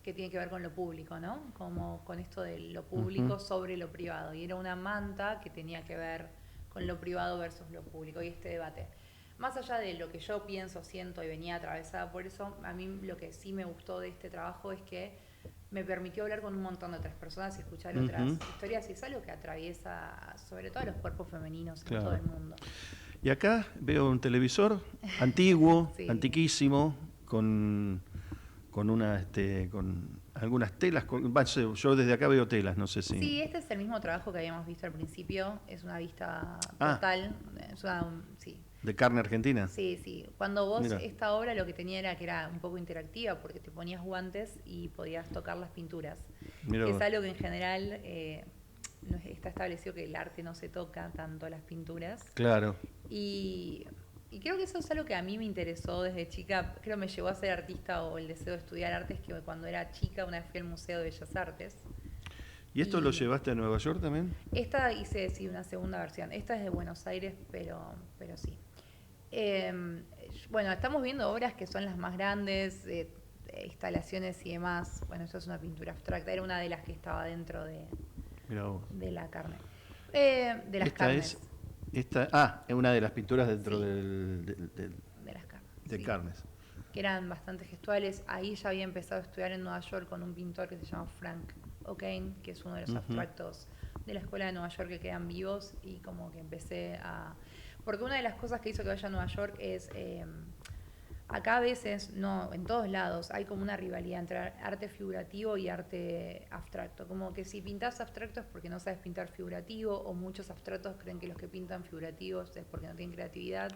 que tiene que ver con lo público, ¿no? Como con esto de lo público sobre lo privado. Y era una manta que tenía que ver con lo privado versus lo público y este debate. Más allá de lo que yo pienso, siento y venía atravesada por eso, a mí lo que sí me gustó de este trabajo es que me permitió hablar con un montón de otras personas y escuchar otras historias, y es algo que atraviesa sobre todo a los cuerpos femeninos Claro. en todo el mundo. Y acá veo un televisor antiguo, Sí. antiquísimo, con algunas telas. Yo desde acá veo telas, no sé si. Sí, este es el mismo trabajo que habíamos visto al principio, es una vista Ah. total, sí. ¿De carne argentina? Sí, sí. Cuando vos, Mira. esta obra lo que tenía era que era un poco interactiva porque te ponías guantes y podías tocar las pinturas. Mira Que vos. es algo que en general no está establecido, que el arte no se toca tanto las pinturas. Claro. Y creo que eso es algo que a mí me interesó desde chica. Creo que me llevó a ser artista o el deseo de estudiar artes, que cuando era chica una vez fui al Museo de Bellas Artes. ¿Y esto Y- lo llevaste a Nueva York también? Esta hice, sí, una segunda versión. Esta es de Buenos Aires, pero sí. Bueno, estamos viendo obras que son las más grandes, instalaciones y demás. Bueno, eso es una pintura abstracta. Era una de las que estaba dentro Mira vos. de la carne. De las Esta carnes. es una de las pinturas dentro Sí. de De las carnes. sí. carnes. Que eran bastante gestuales. Ahí ya había empezado a estudiar en Nueva York con un pintor que se llama Frank O'Kane, que es uno de los abstractos de la escuela de Nueva York que quedan vivos, y como que empecé a... Porque una de las cosas que hizo que vaya a Nueva York es... acá a veces, no, en todos lados, hay como una rivalidad entre arte figurativo y arte abstracto. Como que si pintás abstracto es porque no sabes pintar figurativo, o muchos abstractos creen que los que pintan figurativos es porque no tienen creatividad.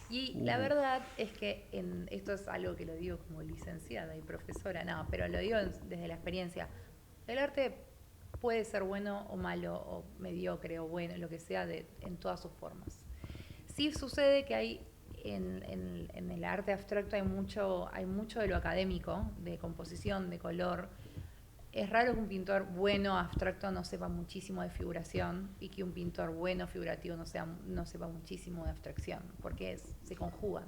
Y la verdad es que esto es algo que lo digo como licenciada y profesora, no, pero lo digo desde la experiencia. El arte puede ser bueno o malo, o mediocre o bueno, lo que sea, en todas sus formas. Sí sucede que hay en el arte abstracto hay mucho de lo académico, de composición, de color. Es raro que un pintor bueno abstracto no sepa muchísimo de figuración y que un pintor bueno figurativo no sepa muchísimo de abstracción, porque se conjugan.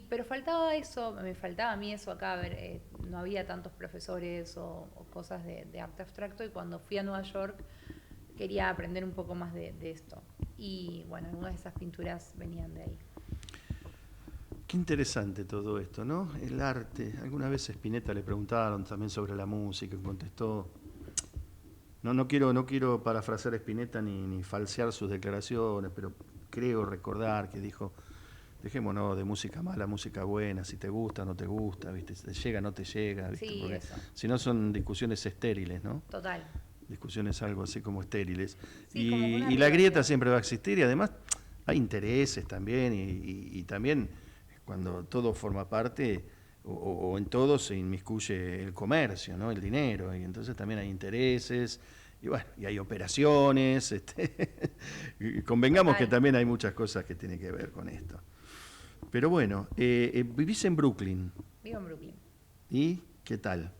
Pero faltaba eso, me faltaba a mí eso acá, no había tantos profesores o cosas de arte abstracto, y cuando fui a Nueva York quería aprender un poco más de esto. Y bueno, algunas de esas pinturas venían de ahí. Qué interesante todo esto, ¿no? El arte. Alguna vez a Spinetta le preguntaron también sobre la música y contestó. No quiero parafrasear a Spinetta ni falsear sus declaraciones, pero creo recordar que dijo: dejémonos de música mala, música buena, si te gusta, no te gusta, ¿viste? Te llega, no te llega, ¿viste? Sí, Porque eso. si no son discusiones estériles, ¿no? Total. Discusiones algo así como estériles. Sí, como una Y la rivalidad. grieta siempre va a existir, y además hay intereses también, y también cuando todo forma parte, o en todo se inmiscuye el comercio, ¿no? El dinero, y entonces también hay intereses, y bueno, y hay operaciones, y convengamos Total. que también hay muchas cosas que tienen que ver con esto. Pero bueno, vivís en Brooklyn, Vivo en Brooklyn. ¿y qué tal?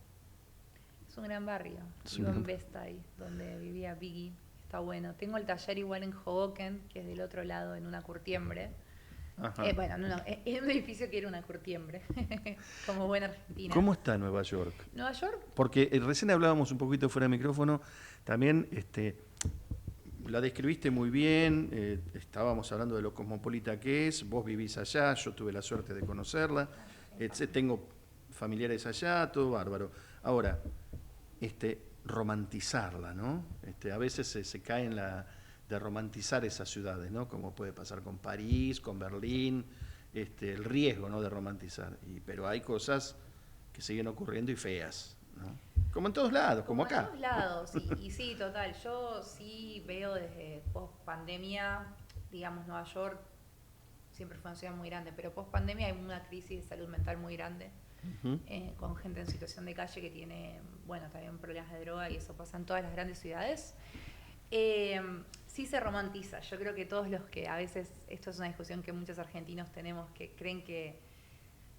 Es un gran barrio. Es Vivo un en gran- Bed-Stuy, donde vivía Biggie. Está bueno. Tengo el taller igual en Hoboken, que es del otro lado, en una curtiembre. Ajá. Bueno, no, es un edificio que era una curtiembre, como buena argentina. ¿Cómo está Nueva York? Nueva York, Porque recién hablábamos un poquito fuera de micrófono, también la describiste muy bien, estábamos hablando de lo cosmopolita que es, vos vivís allá, yo tuve la suerte de conocerla, tengo familiares allá, todo bárbaro. Ahora, romantizarla, ¿no? A veces se cae en de romantizar esas ciudades, ¿no? Como puede pasar con París, con Berlín, el riesgo, ¿no? De romantizar. Pero hay cosas que siguen ocurriendo y feas, ¿no? Como en todos lados, como acá. en todos lados, y sí, total. Yo sí veo desde post pandemia, digamos, Nueva York siempre fue una ciudad muy grande, pero post pandemia hay una crisis de salud mental muy grande, Ujú. con gente en situación de calle que tiene, bueno, también problemas de droga, y eso pasa en todas las grandes ciudades. Sí se romantiza. Yo creo que todos los que a veces, esto es una discusión que muchos argentinos tenemos, que creen que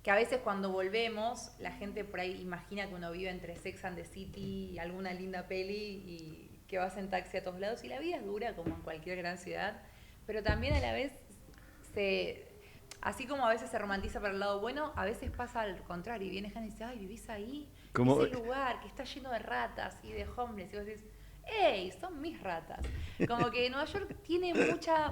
a veces cuando volvemos, la gente por ahí imagina que uno vive entre Sex and the City y alguna linda peli y que vas en taxi a todos lados, y la vida es dura como en cualquier gran ciudad, pero también a la vez así como a veces se romantiza para el lado bueno, a veces pasa al contrario, y viene gente y dice: ay, vivís ahí, Como- ese lugar que está lleno de ratas y de hombres, y vos decís: ¡ey! Son mis ratas. Como que Nueva York tiene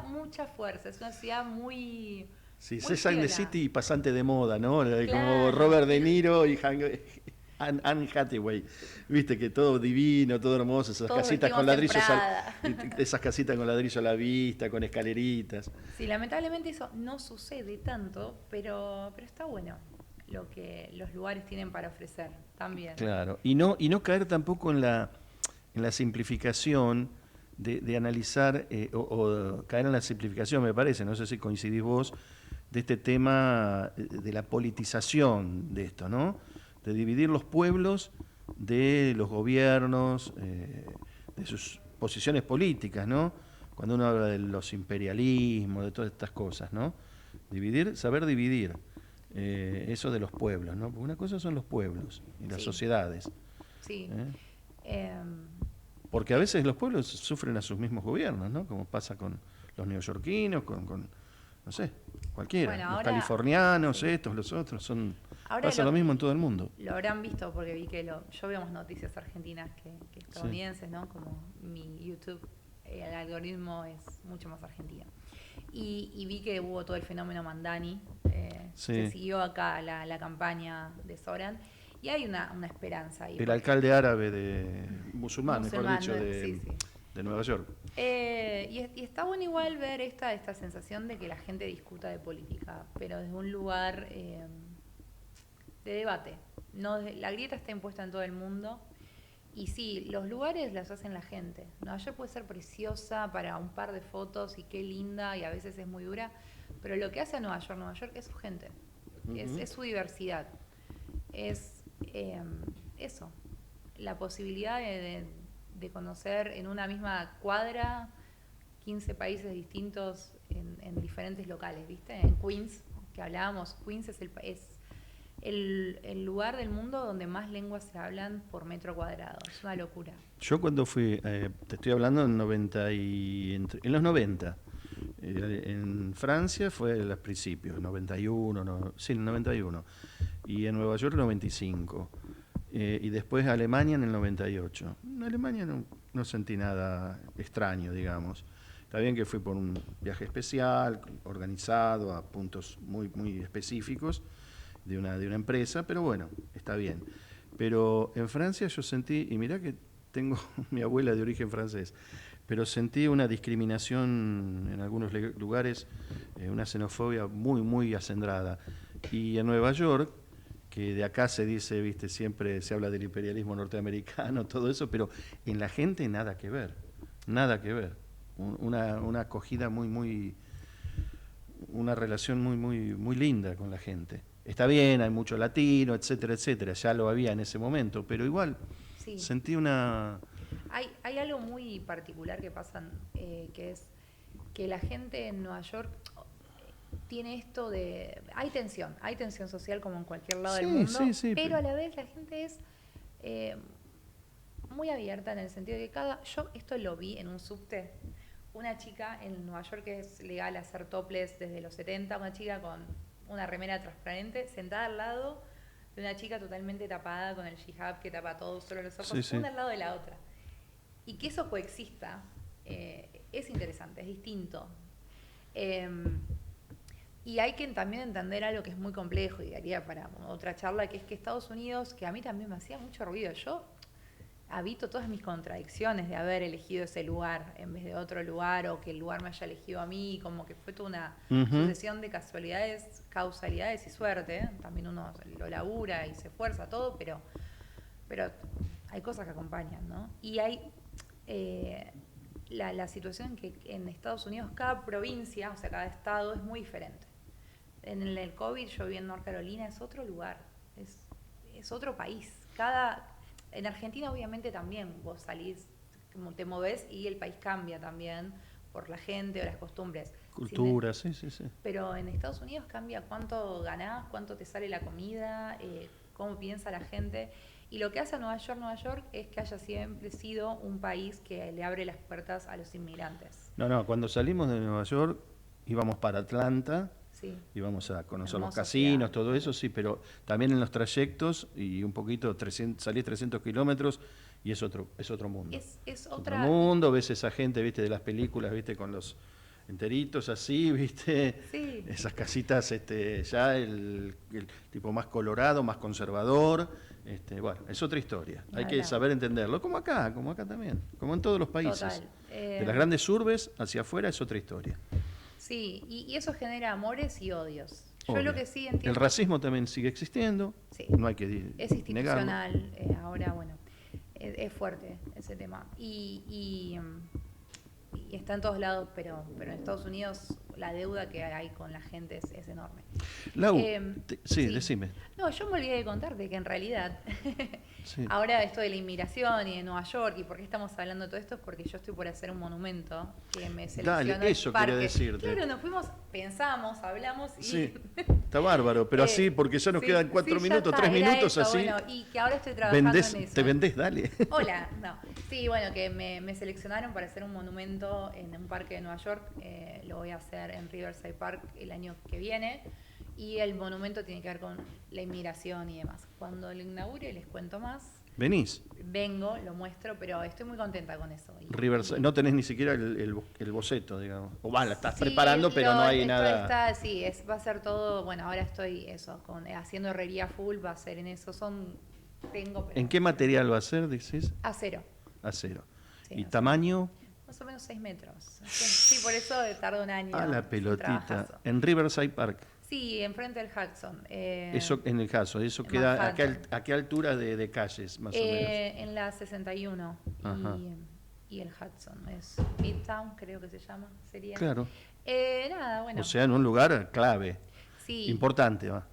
mucha fuerza, es una ciudad muy... Sí, muy Sex and the piola. City y pasante de moda, ¿no? Como Claro. Robert De Niro y Anne Hathaway. Viste que todo divino, todo hermoso, esas Todos casitas con vestimos en ladrillos, esas casitas con ladrillo a la vista, con escaleritas. Sí, lamentablemente eso no sucede tanto, pero está bueno lo que los lugares tienen para ofrecer también. Claro, y no caer tampoco en la simplificación de analizar, o caer en la simplificación, me parece, no sé si coincidís vos, de este tema de la politización de esto, ¿no? De dividir los pueblos de los gobiernos, de sus posiciones políticas, ¿no? Cuando uno habla de los imperialismos, de todas estas cosas, ¿no? Saber dividir eso de los pueblos, ¿no? Porque una cosa son los pueblos y las Sí. sociedades. Sí. ¿eh? Porque a veces los pueblos sufren a sus mismos gobiernos, ¿no? Como pasa con los neoyorquinos, con no sé, cualquiera. Bueno, los ahora- californianos, sí. estos, los otros, Ahora pasa lo mismo en todo el mundo. Lo habrán visto porque vi que yo veo más noticias argentinas que estadounidenses, ¿no? Como mi YouTube, el algoritmo es mucho más argentino. Y vi que hubo todo el fenómeno Mandani, Sí. se siguió acá la campaña de Soran, y hay una esperanza ahí. El alcalde árabe musulmán, mejor Musulmán, dicho, sí, sí. de Nueva York. Y está bueno igual ver esta sensación de que la gente discuta de política, pero desde un lugar de debate. La grieta está impuesta en todo el mundo, y sí, los lugares los hacen la gente. Nueva York puede ser preciosa para un par de fotos y qué linda, y a veces es muy dura, pero lo que hace a Nueva York es su gente, es su diversidad, es eso, la posibilidad de conocer en una misma cuadra 15 países distintos en diferentes locales, ¿viste? En Queens, que hablábamos, Queens es el lugar del mundo donde más lenguas se hablan por metro cuadrado. Es una locura. Yo cuando fui, te estoy hablando en en los 90. En Francia fue a los principios, 91, sí, en el 91. Y en Nueva York, 95. Y después Alemania en el 98. En Alemania no sentí nada extraño, digamos. Está bien que fui por un viaje especial, organizado, a puntos muy, muy específicos de una empresa, pero bueno, está bien. Pero en Francia yo sentí, y mirá que tengo mi abuela de origen francés, pero sentí una discriminación en algunos lugares, una xenofobia muy, muy acendrada. Y en Nueva York, que de acá se dice, viste, siempre se habla del imperialismo norteamericano, todo eso, pero en la gente nada que ver, nada que ver. Una acogida una relación muy linda con la gente. Está bien, hay mucho latino, etcétera, etcétera, ya lo había en ese momento, pero igual Sí. sentí una... Hay algo muy particular que pasa, que es que la gente en Nueva York tiene esto de... Hay tensión social como en cualquier lado del mundo, sí, pero a la vez la gente es muy abierta en el sentido de que yo esto lo vi en un subte, una chica en Nueva York que es legal hacer topless desde los 70, una chica con una remera transparente sentada al lado de una chica totalmente tapada con el hijab que tapa todo, solo los ojos, una al lado de la otra. Y que eso coexista es interesante, es distinto. Y hay que también entender algo que es muy complejo y daría para otra charla, que es que Estados Unidos, que a mí también me hacía mucho ruido, yo habito todas mis contradicciones de haber elegido ese lugar en vez de otro lugar, o que el lugar me haya elegido a mí, como que fue toda una sucesión de casualidades, causalidades y suerte. También uno lo labura y se esfuerza todo, pero hay cosas que acompañan, ¿no? Y hay la situación que en Estados Unidos cada provincia, o sea, cada estado es muy diferente. En el COVID yo viví en North Carolina, es otro lugar, es otro país. En Argentina obviamente también vos salís, como te movés y el país cambia también por la gente o las costumbres. Cultura, sí. Pero en Estados Unidos cambia cuánto ganás, cuánto te sale la comida, cómo piensa la gente. Y lo que hace a Nueva York es que haya siempre sido un país que le abre las puertas a los inmigrantes. No, cuando salimos de Nueva York íbamos para Atlanta, Sí. íbamos a conocer los Hermosa casinos, ciudad. todo eso, sí, pero también en los trayectos y un poquito, salís 300 kilómetros y es otro mundo. Es Otro otra... mundo, ves esa gente, viste, de las películas, viste, con los enteritos así, viste, Sí. esas casitas, ya el tipo más colorado, más conservador, bueno, es otra historia. Hay que saber entenderlo, como acá también, como en todos los países. Total. De las grandes urbes hacia afuera es otra historia. Sí, y eso genera amores y odios. Yo Obvio. lo que sí entiendo... El racismo también sigue existiendo, Sí. no hay que Es negarlo. institucional, ahora, bueno, es fuerte ese tema. Y está en todos lados, pero en Estados Unidos la deuda que hay con la gente es enorme. Lau, sí. decime. No, yo me olvidé de contarte que en realidad, Sí. ahora esto de la inmigración y de Nueva York, y por qué estamos hablando de todo esto, es porque yo estoy por hacer un monumento que me seleccionó Dale, eso el parque. quería decirte. Claro, nos fuimos, pensamos, hablamos y... Sí, está bárbaro, pero así, porque ya nos sí, quedan 4 sí, minutos, ya 3 está, era minutos, eso, así. Bueno, y que ahora estoy trabajando en eso. Te vendés, dale. Hola, no. Sí, bueno, que me seleccionaron para hacer un monumento en un parque de Nueva York. Lo voy a hacer en Riverside Park el año que viene. Y el monumento tiene que ver con la inmigración y demás. Cuando lo inaugure les cuento más. Venís. Vengo, lo muestro, pero estoy muy contenta con eso. Riverside, no tenés ni siquiera el boceto, digamos. O la estás Sí, preparando, pero no hay esto nada. sí, va a ser todo. Bueno, ahora estoy haciendo herrería full, va a ser en eso. Pero ¿En qué material va a ser, decís? acero. Acero. Sí, ¿Y acero. tamaño? Más o menos 6 metros. Sí, por eso tarda un año. A la es un pelotita. trabajazo. En Riverside Park. Sí, enfrente del Hudson. Eso en el caso, eso en queda Manhattan. ¿a qué altura de calles, más o menos? En la 61 Ajá. y el Hudson. Es Midtown, creo que se llama. Sería. Claro. Nada, bueno. O sea, en un lugar clave, sí, importante, ¿va?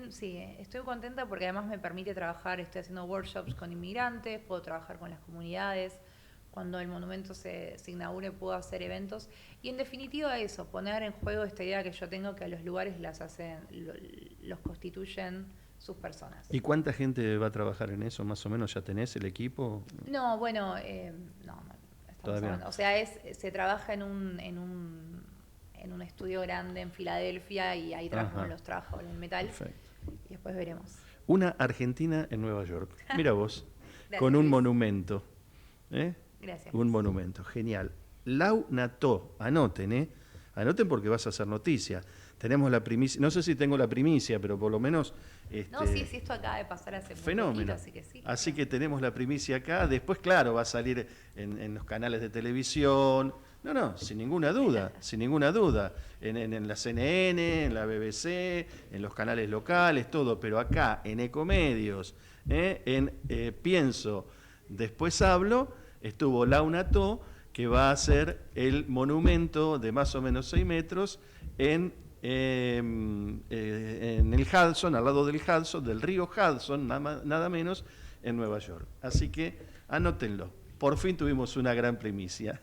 sí, estoy contenta porque además me permite trabajar, estoy haciendo workshops con inmigrantes, puedo trabajar con las comunidades, cuando el monumento se inaugure puedo hacer eventos. Y en definitiva eso, poner en juego esta idea que yo tengo, que a los lugares los constituyen sus personas. ¿Y cuánta gente va a trabajar en eso? Más o menos, ¿ya tenés el equipo? No, bueno, no, estamos Todavía no. hablando. O sea, se trabaja en un estudio grande en Filadelfia y ahí trabajamos los trabajos en el metal. Perfecto. Y después veremos. Una argentina en Nueva York. Mira vos, Gracias, con un Luis. monumento. Gracias. Un Luis. monumento, genial. Lau Nató, anoten, anoten porque vas a hacer noticia. Tenemos la primicia, no sé si tengo la primicia, pero por lo menos... No, sí, esto acaba de pasar hace muy fenómeno. poquito, así que sí. Así que tenemos la primicia acá. Después, claro, va a salir en los canales de televisión. No, sin ninguna duda, sin ninguna duda. En la CNN, en la BBC, en los canales locales, todo. Pero acá, en Ecomedios, Pienso, Después Hablo, estuvo Lau Nató, que va a hacer el monumento de más o menos 6 metros en el Hudson, al lado del Hudson, del río Hudson, nada menos, en Nueva York. Así que anótenlo. Por fin tuvimos una gran primicia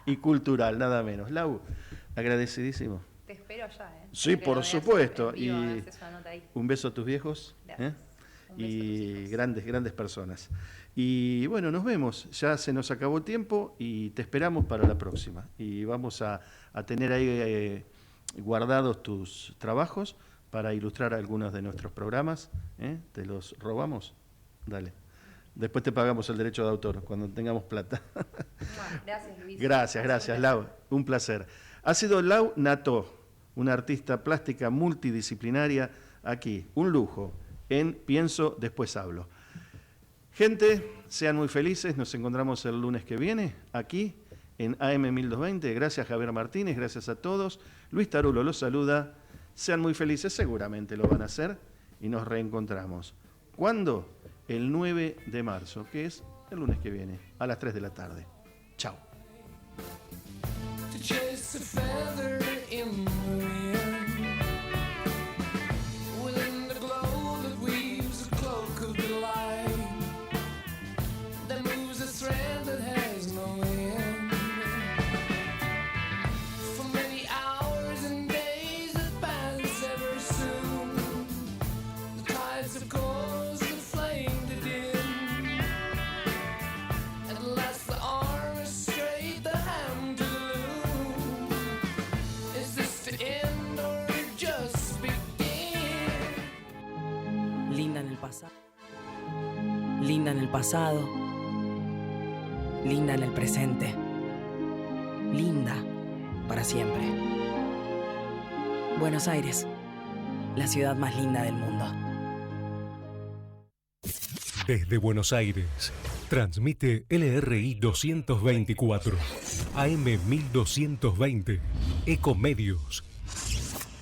y cultural, nada menos. Lau, agradecidísimo. Te espero allá, ¿eh? Sí, Para que por lo veas supuesto. en vivo, Y me haces una nota ahí. un beso a tus viejos. Gracias. Un beso a tus Y hijos. grandes personas. Y bueno, nos vemos. Ya se nos acabó el tiempo y te esperamos para la próxima. Y vamos a tener ahí guardados tus trabajos para ilustrar algunos de nuestros programas. ¿Te los robamos? Dale. Después te pagamos el derecho de autor cuando tengamos plata. Gracias, Luis. Gracias, Lau. Un placer. Ha sido Lau Nató, una artista plástica multidisciplinaria aquí. Un lujo en Pienso, Después Hablo. Gente, sean muy felices. Nos encontramos el lunes que viene aquí en AM 1220. Gracias, Javier Martínez. Gracias a todos. Luis Tarulo los saluda. Sean muy felices. Seguramente lo van a hacer. Y nos reencontramos. ¿Cuándo? El 9 de marzo, que es el lunes que viene, a las 3 de la tarde. Chao. To chase a feather in the wind, within the glow that weaves a cloak of delight, that moves a thread that has no end. For many hours and days that pass ever soon, the tides of course that flamed it in. At last the arm is straight, the hand to the loom. Is this the end or just begin? Linda en el pasado. Linda en el pasado. Linda en el presente. Linda para siempre. Buenos Aires, la ciudad más linda del mundo. Desde Buenos Aires, transmite LRI 224, AM 1220, Ecomedios.